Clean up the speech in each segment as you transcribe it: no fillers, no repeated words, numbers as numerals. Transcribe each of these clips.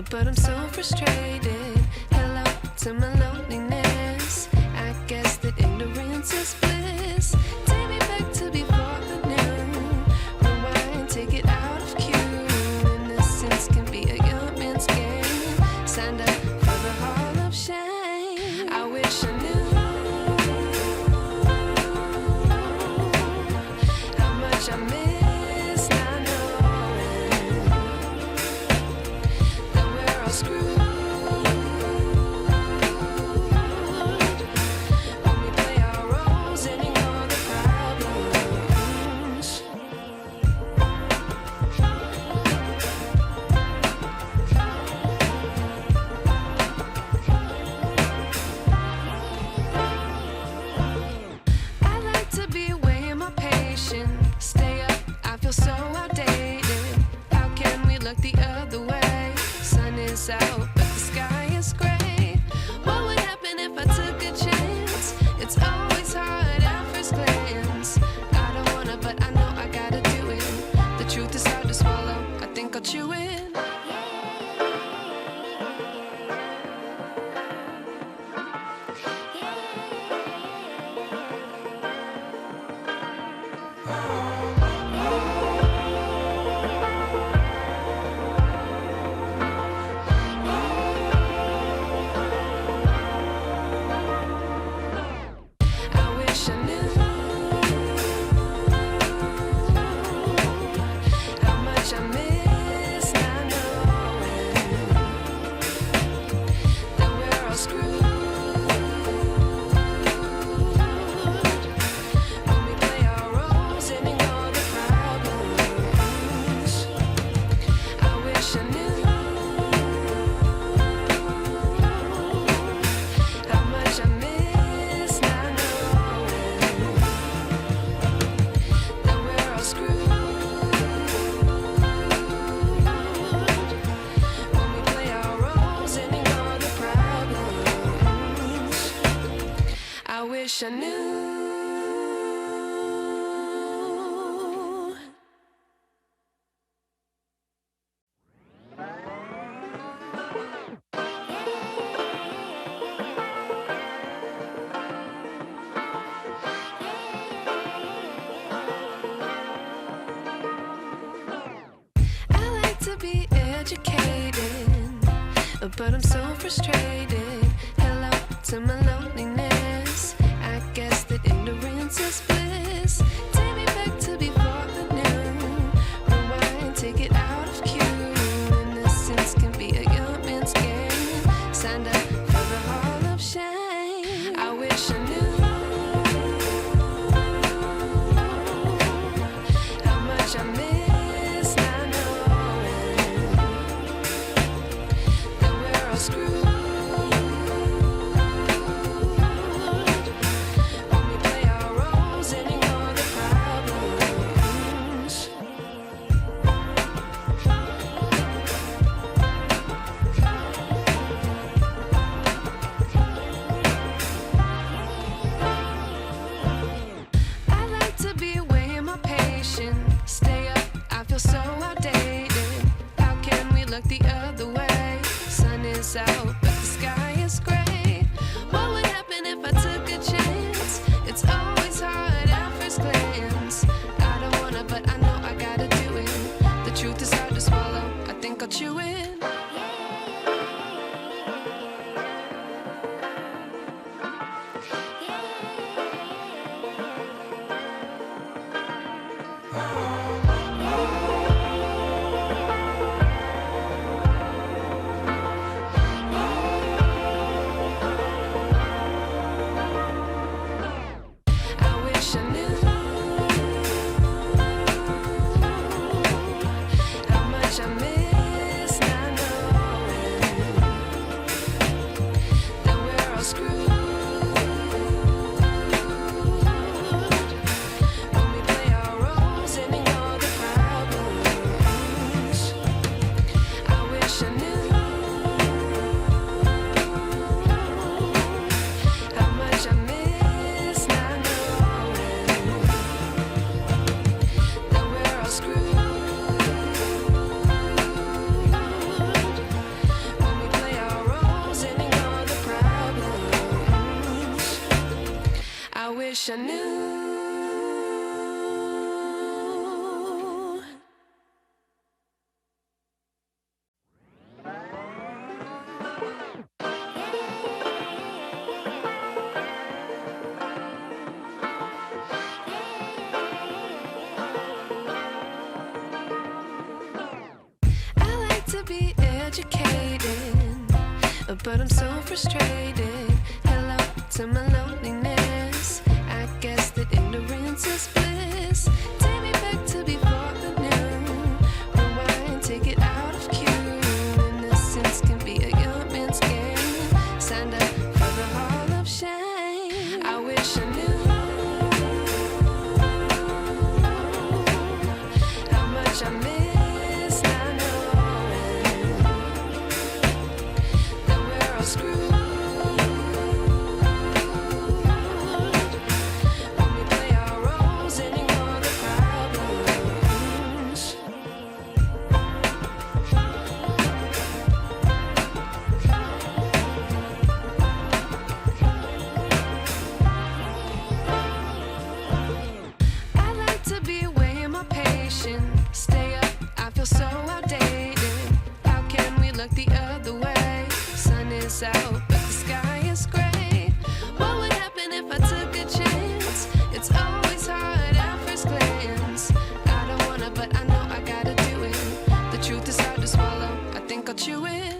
but I'm so frustrated. Hello to my loneliness. I guess that ignorance is bliss. Take me back to before the new. Rewind, take it out of cue. Innocence can be a young man's game. Signed up for the hall of shame. I wish I knew how much I miss not knowing that we're all screwed when we play our roles and ignore the problems. I like to be away in my patience. Stay up, I feel so outdated. How can we look the other way? Sun is out, but the sky is gray. What would happen if I took a chance? It's always hard at first glance. I don't wanna, but I know I gotta do it. The truth is hard to swallow, I think I'll chew it. I wish I knew how much I miss not knowing that we're all screwed when we play our roles and ignore the problems. I wish I knew how much I miss not knowing that we're all screwed when we play our roles and ignore the problems. I wish I knew. I like to be educated, but I'm so frustrated. Hello to my loneliness. I guess that ignorance is bliss. Take me back to before the new. Rewind, take it out of cue. Innocence can be a young man's game. Signed up for the hall of shame. I wish I knew how much I miss not knowing that we're all screwed wish I knew. I like to be educated, but I'm so frustrated. Hello to my loneliness. I guess that ignorance is bliss. Take me back to before the new. Rewind, take it out of cue. Innocence can be a young man's game. Signed up for the hall of shame. I wish I knew how much I miss not knowing that we're all screwed. Stay up, I feel so outdated. How can we look the other way? Sun is out, but the sky is gray. What would happen if I took a chance? It's always hard at first glance. I don't wanna, but I know I gotta do it. The truth is hard to swallow, I think I'll chew it.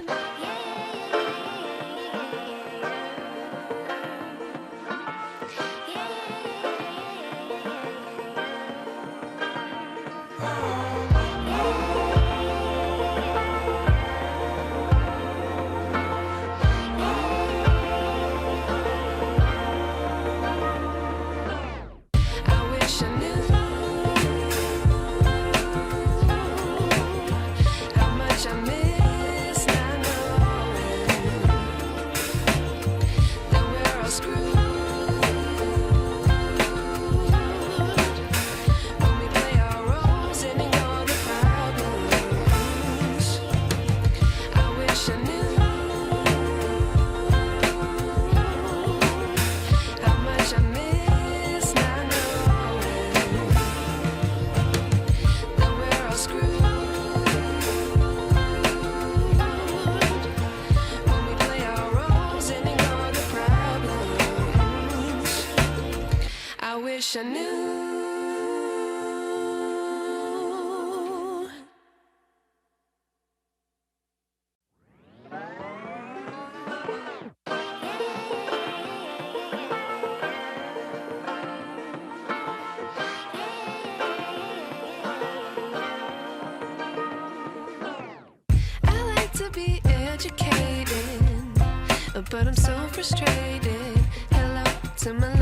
I wish I knew. I like to be educated, but I'm so frustrated. Hello to my